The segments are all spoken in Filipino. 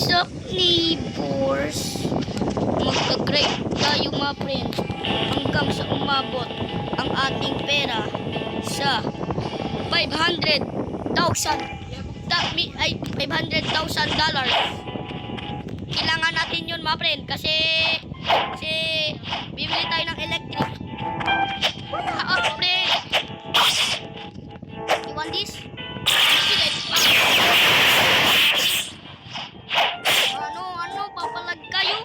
What's up, neighbors? Magka-great tayo mga friends hanggang sa umabot ang ating pera sa 500,000 ay $500,000. Kailangan natin yun mga friend kasi bibili tayo ng electric. Friend, you want this? Ano, papalag kayo?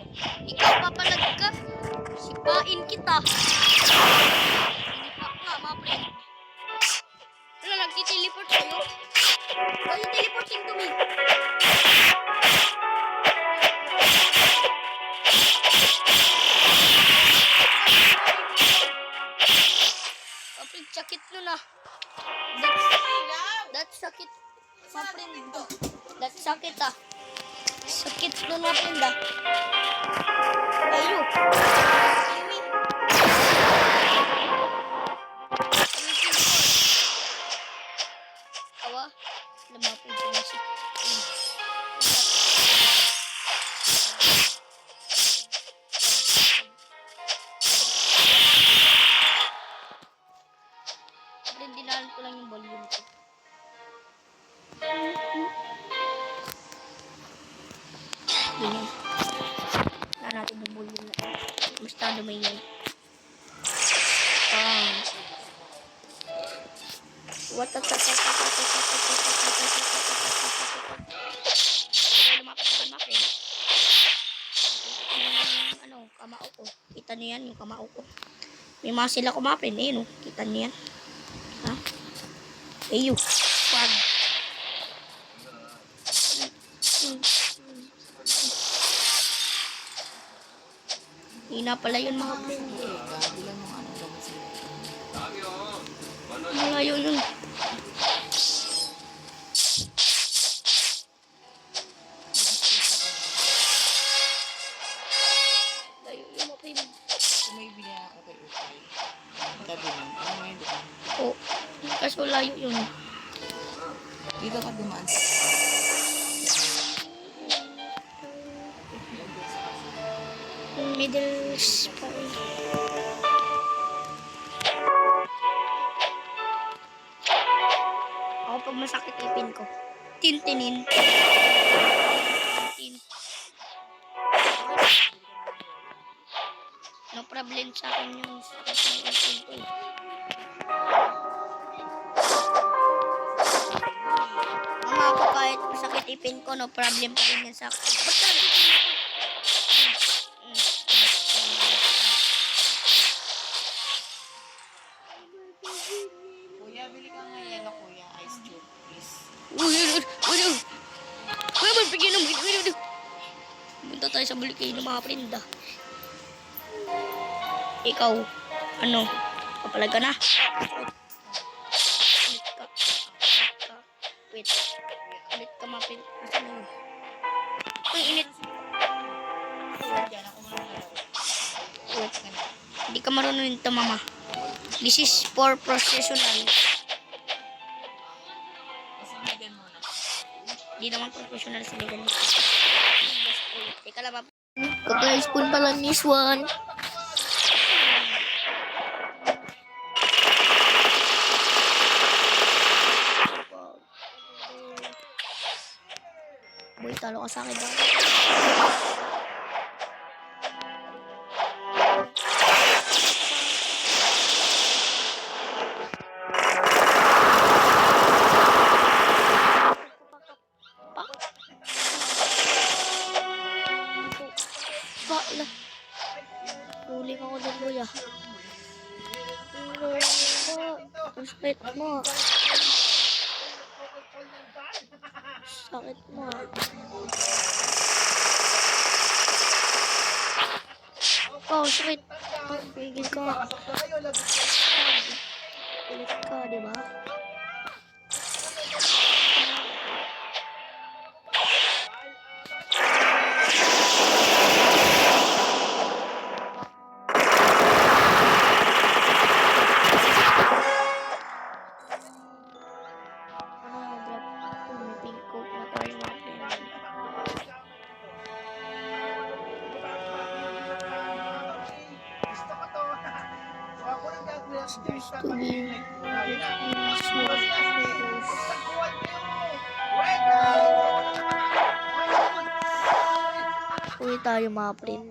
Ikaw papalag ka? Sipain kita. Tinipak nga mga friend. Ano, nagtiteleport sa'yo? Why you teleporting to me? Kapag sakit nun ah. That's sakit. My friend. That's sakit ah. Sakit nun mga friend ah. Ayo. Awa. Lumapin ko na siya. Dinalan ko lang yung volume ko. Ganyan. Na natin yung volume na. Basta dumay yan. What the lumapit na kanapin. Ano, kamao ko. Kita niyo yan, yung kamao ko. May mga sila kumapin. Eh, no? Kita niyo yan. Ha? Eyo. Wag. Hina pala yun mga friend. Malayo yun. Layo yun mga friend. May bili ako kay Ukay. Tabi mo. Ano ngayon doon? Oo. Kaso layo yun. Dito ka dumaan. Middle spy. Ako pag masakit ipin ko. Tintinin. No problem sa akin yung sakit ng ipin ko eh. Mama ako kahit masakit ipin ko, no problem pa rin yan sa akin. Ba't ka nagtitin ako? Kuya, bili ka nga yelo, kuya. Ice cube, please. Punta tayo sa bulikay ng mga friend ah. Ikaw, ano, papalag ka na? Wait, ulit ka mapin. Asan na yun? Ang init. Diyan ako marunong. Wait, hindi ka marunong nito mama. This is for professional. Pasamigan muna. Hindi naman professional sa legal. Teka lang mama. Kaka-spoon pa lang this one. Boy, talo ka sa akin daw. Bakla. Huli ka ko doon, kuya. Respect mo. Sakit mo. Oh, sakit. Pigil ka. Ulit ka, diba? Seems to be uwi tayo mga friend.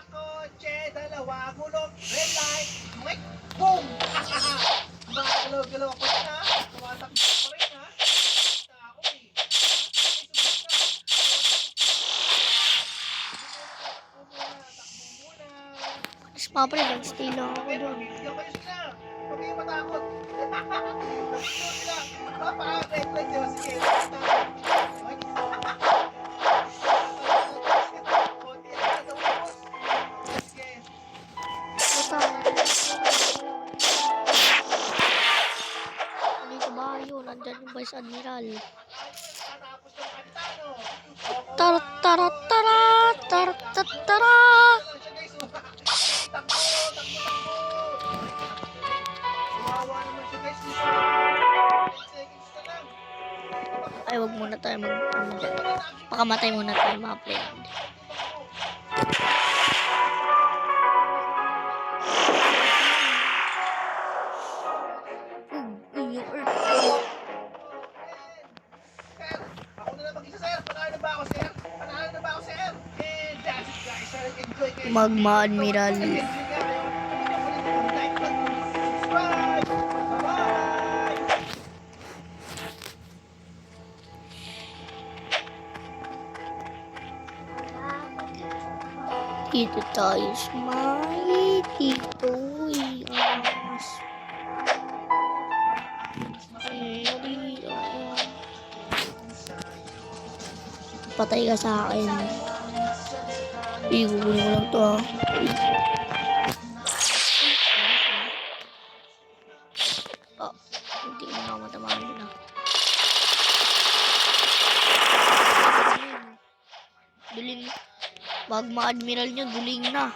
Kotse, dalawa, gulong, red light, wait, boom! Galaw-galaw ako na, tumatakbo pa rin ha. Tao eh. Takbo muna. Tapos mga friend, nag-stay lang ako Pero, doon. bigyan kayo sila. Huwag kayong matakot. Nabigyan sila. Red light sila. Sige. Dito ba yun? Nandyan yung Vice Admiral. Tara, tara, tara, tara, tara, tara. Ay, wag muna tayo pakamatay muna tayo mga friend. Yung earth. Ako na lang mag-isa, sir. Panalo na ba ako, sir? Panalo na ba ako, sir? And that's it, guys. Sir, enjoy kayo. Magma Admiral. Subscribe! Bye-bye! Dito tayo sa may dito iangas. Patay ka sa akin. Igugunin mo lang to ha. Oh, hindi mo na ako matamaan na. Duling. Magma Admiral nyo, duling na.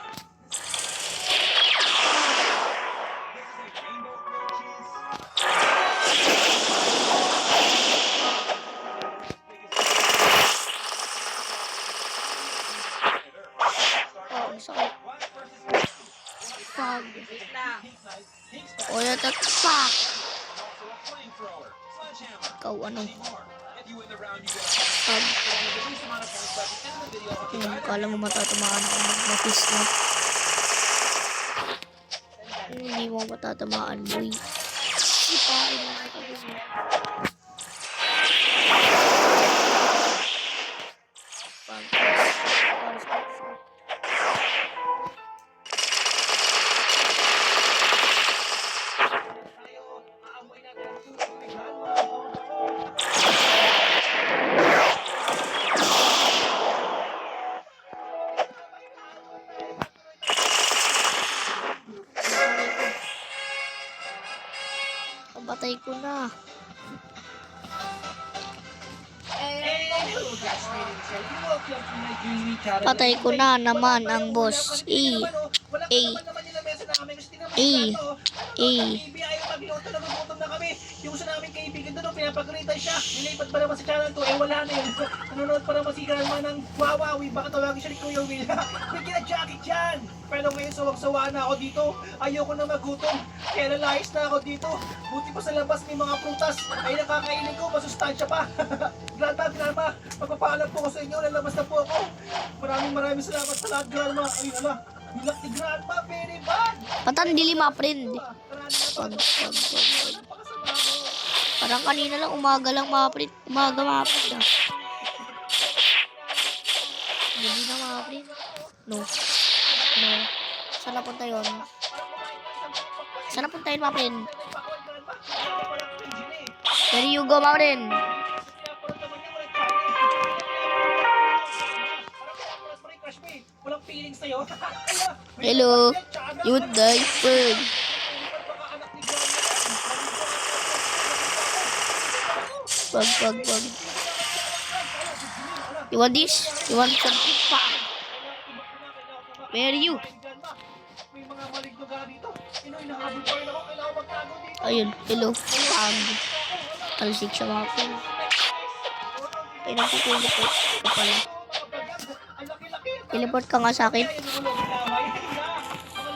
Oh, ang sakit. Fog. O, yatat. Fuck! Ikaw, ano? Fog. Kala mo matatamaan ako mag-mapis na. Hindi mo matatamaan, boy. Ipain mo kita, boy. Fog. Patay ko na. Patay ko na naman ang boss. Yung sa naming kaibigan doon, pinapagalitan siya. Nilipat pa naman sa channel to, wala na yun. Nanonood pa naman si Grandma ng Wawawi. Baka tawagin siya ni Kuya Will. May kina-jacket dyan. Pero ngayon sawag-sawa na ako dito. Ayoko na magutom. Kaya nalayas na ako dito. Buti pa sa labas may mga prutas. Ay nakakainin ko, masustansya pa. Grandma, magpapaalam po ko sa inyo. Lalabas na po ako. Maraming salamat sa lahat, Grandma. Ay, ala. Nilak ni Grandma, very bad. Patandili mga friend. Pag. Parang kanina lang, umaga lang mga friend. Umaga mga friend ah. Hindi na mga friend. No. Saan napunta yun? Saan napunta yun mga friend? There you go mga friend. Walang feelings sa'yo. Hello. You die first. Pag. You want this? You want something? Where are you? May mga maligno ka dito. Hinahabol pa rin ako. Kailangan magtago dito. Ayun. Hello. Pag. Talsik siya mga friend. Ay, nagtutulog ko. Ito pala. Teleport ka nga sa akin. Mga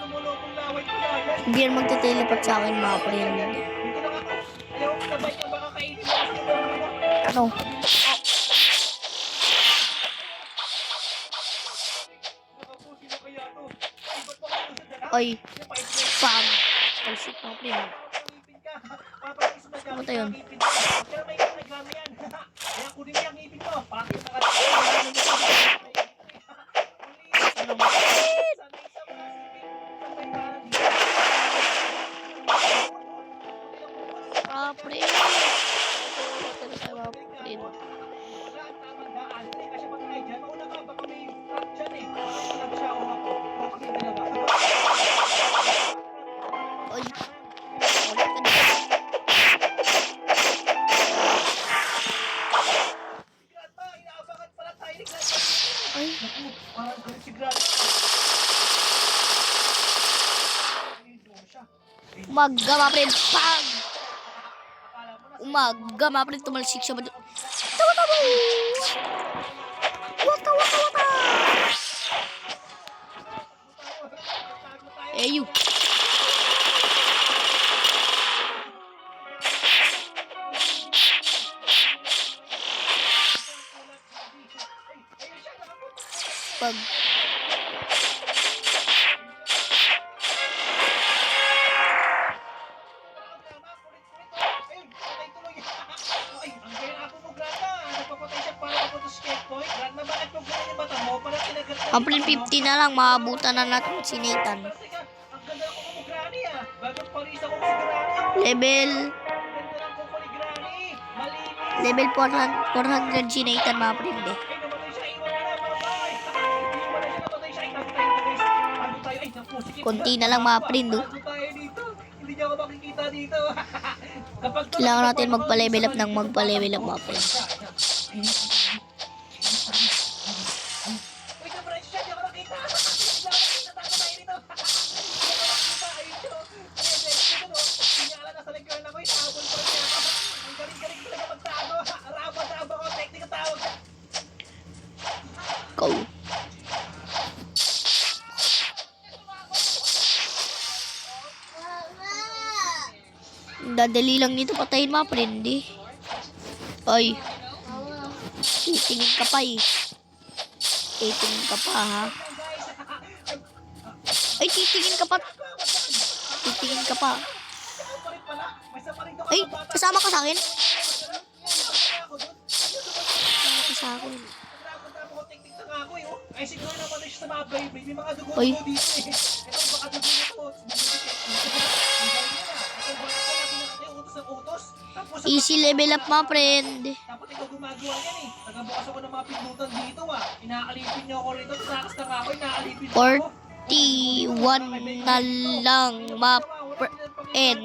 lumulokong laway ko na. Hindi yan magte-teleport sa akin mga friend. Dito lang ako. Ayaw ko sabay niya, baka kainin mo kasi yung mga mo. Ano? Nakapo, sino kaya to? Ay, ba't mo kayo sa dala? Ay, Yung pa-explain. pam. Talsik mga friend. Ngipin ka. Papalis mo Ano to yun? ngipin mo. Pero may nagana yan. Kaya kunin niya ang ngipin mo. Bakit na ka? Ano ba? Ah, friend. Talaga tayo mga friend. Ay, ulit ka na. Ay, umaga mga friend. Pag! Umaga mga friend. Tumalsik siya. Tawa-tawa! Wata! Eyo. Pag April 50 na lang, maabutan na natin si Nathan. Level 400 si Nathan, mga friend eh. Konti na lang, mga friend oh. Hindi niya ako makikita dito. Kailangan natin magpa-level up ng magpa-level up, mga friend. Go. Dadali lang nito patayin, mga friend eh. Ay. Titingin ka pa eh. Titingin ka pa ha. Ay, titingin ka pa. Titingin ka pa. Ay, kasama ka sa akin? Kasama ka sa akin. Ay, siguro naman na siya sa mga baby. May mga dugo Oy. dito eh. Ito, baka dugo ito. Easy level up, mga friend. Dapat ikaw gumagawa yan eh. Nagabukas ako ng mga pindutan dito ah. Inaalipin niyo ako rito. Takas na ako, inaalipin niyo ako. 41 na lang, mga friend.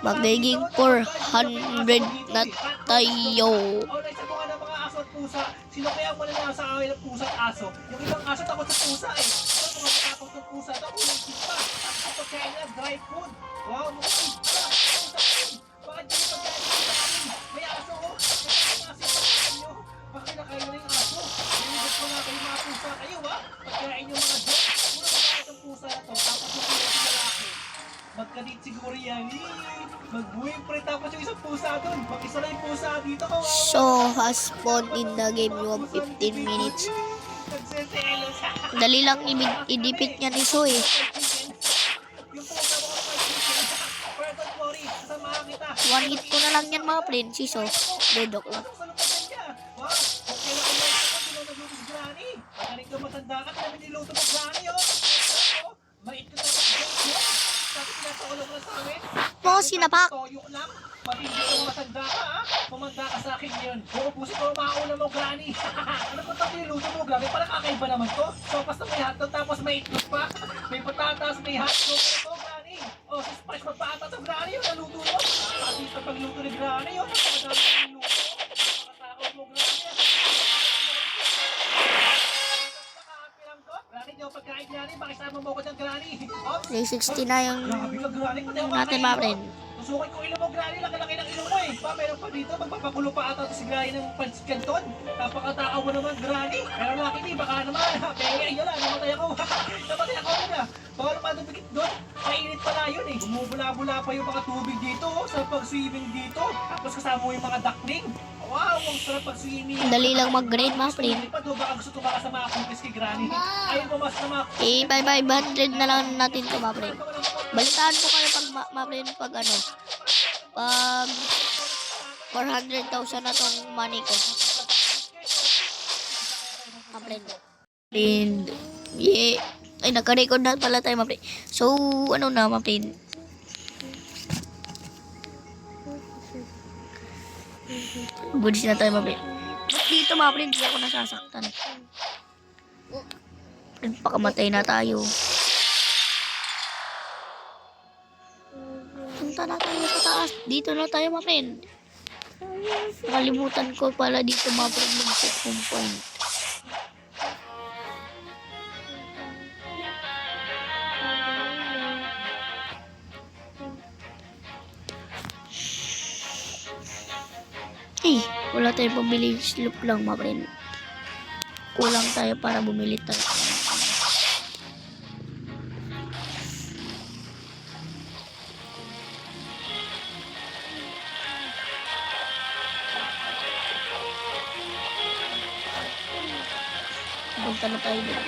Magiging 400 na tayo. Alright, sa mga mga aso at pusa, sino kaya ang wala sa away ng pusa at aso? Yung ibang aso takot sa pusa eh. Ito mga takot ng pusa, takot ng pusa. Ito kaya nila, dry food. Wow, mukhang bakit hindi pagkain sa amin? May aso ko. May aso sa inyo. Bakit kinakain na yung aso? Nilibot ko nga kayo mga pusa kayo ha. Pagkain yung mga dog. Muna mga itong pusa na to. Tapos yung mga lalaki. Magkadit siguro yan. Mag-buwing pre. Tapos yung isang pusa doon. Mag-isa na yung pusa dito. So, has spawned in the game. You have 15 minutes. Nagseselos. Dali lang i-defeat niya ni So eh. Yung pusa mo kapag chicken. Pero don't worry. Sasamahan kita. One hit ko na lang yan, mga friend. Si So. Dedok lang. Wow, okay na kumain ka, nagluto si Granny. Magaling ka matanda ka, kaya niluto mo Granny, oh. Mait ka tapos dyan. Tapos pinapaulo ko na sa amin. Po, sinapak. Toyo lang. Matindi ka matanda ka, ha. Mamanda ka sa akin yun. Uubusin ko mauna mo, Granny. Ano ba ito niluto mo, Granny? Parang kakaiba naman to. Sopas na may hotdog, tapos may itlog pa. May patatas, may hotdog. Ito, Granny. Oh, si Spice magpaatas ang Granny, yung naluto mo. Kasi sa pagluto ni Granny, oh. Napakadami ng luto. Nakakatakot mo, Granny. Granny, di ako pagkain, Granny. Pakisama mo ko ng Granny. 360 na yung Grabe ka, Granny. natin, mga friend. Tusukin ko ilong mo, Granny. Laki-laki ng ilong Tingnan mo eh, meron pa dito, magpapakulo pa ata si Granny ng Pansit Canton. Napakatakaw mo naman, Granny. Pero nakiti, baka naman, ay yala, namatay ako. Namatay ako na. Baka naman dumikit doon, mainit pala yun eh. Bumubula-bula pa yung mga tubig dito, sa pag-swimming dito. Tapos kasama mo yung mga duckling. Wow, ang sarap pag-swimming. Dali lang mag-grade, mga friend. Baka gusto tumakas sa mga kumpis kay Granny. Ayun po mas na mga Eh, 500 na lang natin ito, mga friend. Balitaan ko kayo pag, mga friend, pag ano, pag 400,000 na tong money ko. Mga friend. Friend. Yeah. Ay, naka-record na pala tayo, mga friend. So, ano na, mga friend. Goods na tayo, mga friend. Ba't dito, mga friend, di ako nasasaktan. Friend, pakamatay na tayo. Punta na tayo sa taas. Dito na tayo, mga friend. Nakalimutan ko pala dito, mga friend, mag-set home point. Eh, wala tayong pabili. Sloop lang, mga friend. Kulang tayo para bumili tayo. Punta na tayo doon.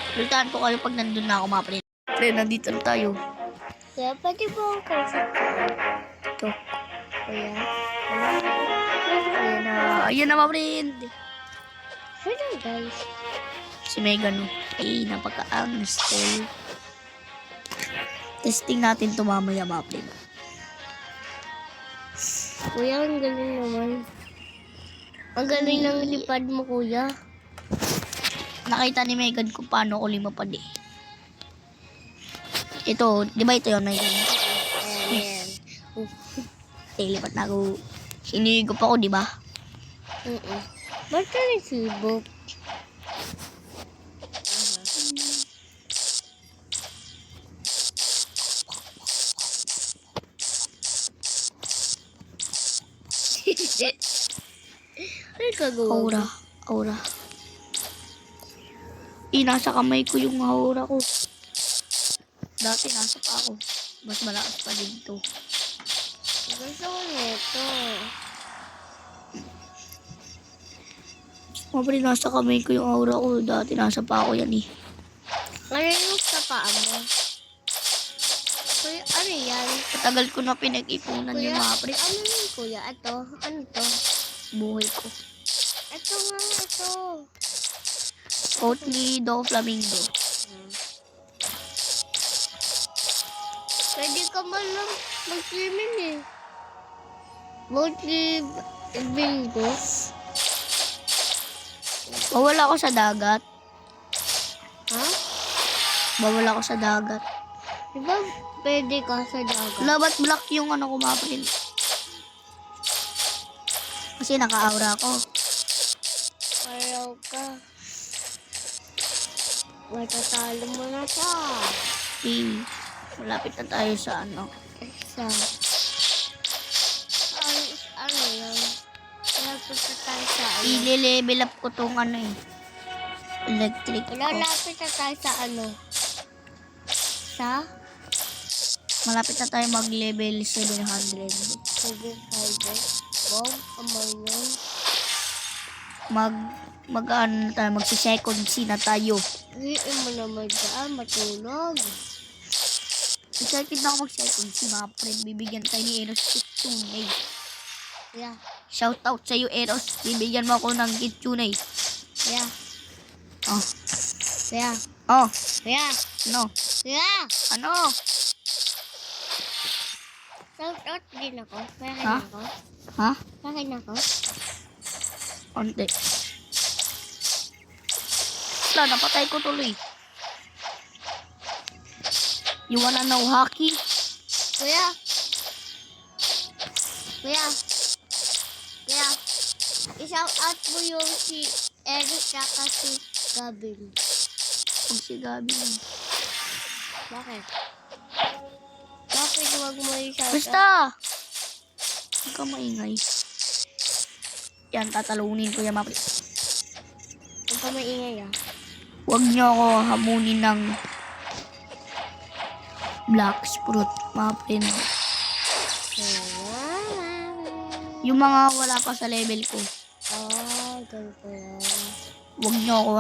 Balitaan ko kayo pag nandun na ako, mga friend. Friend, nandito na tayo. Kaya pwede po ang kausap ko. Ito. Kuya. Ayan na. Ayan na, mga friend. Hello guys. Si Megan, no? Ay, napaka-angas. Testing natin ito mamaya, mga friend. Kuya, ang galing naman. Ang galing ng lipad mo, kuya. Nakita ni Megan kung paano ko limapad eh. Ito, di ba ito yun, Megan? Ayan. Lipat na ako. Sinigop ako, di ba? Ba't ka nagsibok? Ano gagawa? Aura. Aura. Nasa kamay ko yung aura ko. Dati nasa pa ako. Mas malakas pa dito. Gusto ko nito. Mabali, nasa kamay ko yung aura ko. Dati nasa pa ako yan eh. Ano yung sa paa mo? Kuya, ano yan? Matagal ko na pinag-ipunan Kuya, yung mga pre. ano yun, kuya? Ito? Ano to? Buhay ko. Ito nga, ito. Oatly do flamingo. Pwede ka man lang mag-swimming eh. Boatly bingo. Bawal ako sa dagat. Ha? Bawal ako sa dagat. Diba pwede ka sa dagat? Labat black yung ano ko, mga pre. Kasi naka-aura ako. Paraw ka. Matatalo mo na siya. Eh, malapit na tayo sa ano. Isa. Ano yan? Malapit na tayo sa ano? I-level up ko tong ano eh. Electric ko. Lalapit na tayo sa ano? Sa? Malapit na tayo mag-level 700. 700. Wow, kamay yun. Mag-ano na tayo, magsi-second C na tayo. Hiin mo naman dyan, matulog. Excited na ako mag-second C, mga friend. Bibigyan tayo ni Eros Kitsunay. Yeah. Shout out sa iyo, Eros. Bibigyan mo ako ng Kitsunay. Yeah. Oh. Yeah. Oh. Yeah. Ano? Yeah. Ano? Shout out din ako. Pakin Ha? ako. Ha? Pakin ako. Onte. Wala, napatay ko tuloy. You wanna know hockey? Kuya. Kuya. Kuya. I-shout out mo yung si Eric at si Gabin. Pag si Gabi. Bakit? Bakit huwag mo i-shout out? Basta! Huwag ka maingay. Yan, tatalunin ko yan mga friend. Huwag ka maingay ah. Huwag niyo ako hamunin ng black fruit, mga friend. Yung mga wala pa sa level ko. Ah, ganito yan. Huwag niyo ako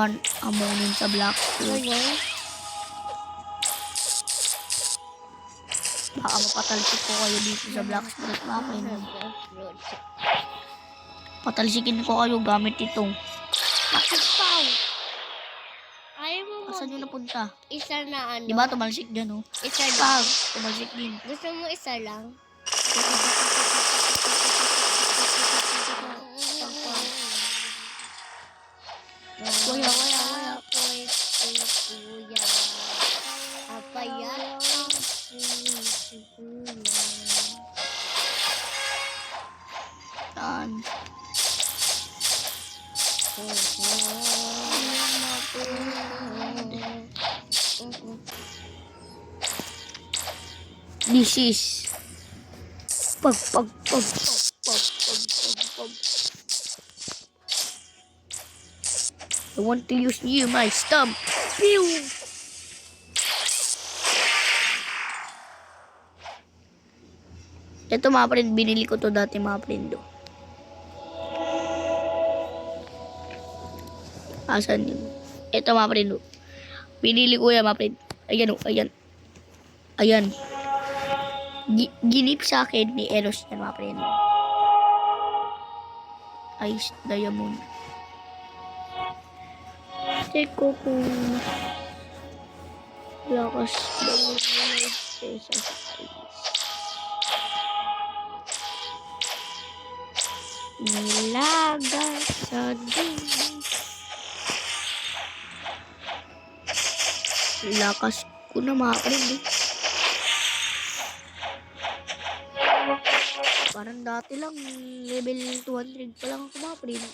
hamunin sa black fruit. Ganyan? Baka mapatalsik ko kayo dito sa black fruit, mga friend. Patalsikin ko kayo gamit itong. Bakit pao? Ayaw mo Asan yun napunta? isa na ano? Di ba tumalsik dyan, oh? Isa lang. Pag, tumalsik din. Gusto mo isa lang? Kuya, kuya, kuya. Kuya. Apayat ang si kuya. Saan? This is pag. I want to use you, my stump. Pew! Ito mga friend, binili ko to dati mga friend. Oh. Asan yun? Ito mga friend. Oh. Binili ko yan mga friend. Ayan oh, ayan. Ayan. Ginip sa akin ni Eros yan mga friend. Ice diamond. Check ko kung lakas daw may pesa sa ice. Nilagas sa dilim. Lakas ko na mga friend eh. Parang dati lang, level 200 pa lang ako mga friend.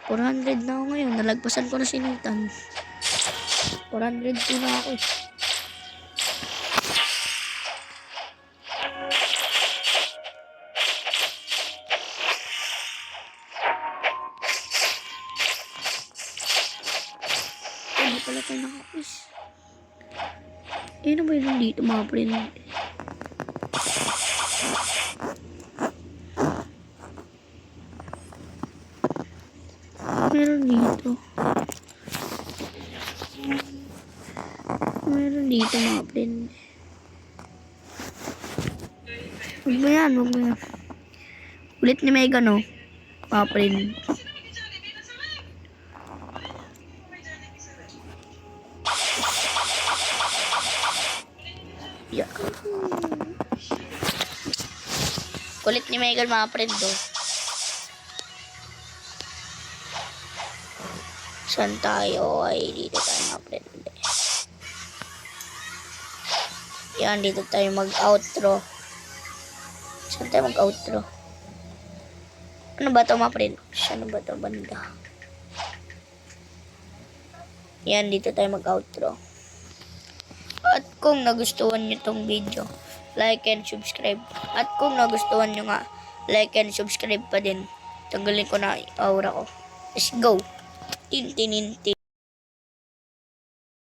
400 na ako ngayon. Nalagpasan ko na si Nathan. 402 na ako eh. Hindi pala tayo nakakuis. Ano ba yun dito mga friend? Meron dito. Meron dito mga friend. Huwag mo yan, huwag mo yan. Ulit ni Mega no? Mga friend. Yeah. Kulit ni Megan mga friend do. Saan tayo? Ay, dito tayo mga friend. Yan, dito tayo mag-outro. Saan tayo mag-outro? Ano ba ito mga friend? Saan ba ito banda? Yan, dito tayo mag-outro. At kung nagustuhan nyo tong video, like and subscribe. At kung nagustuhan nyo nga, like and subscribe pa din. Tanggalin ko na yung aura ko. Let's go! Tin.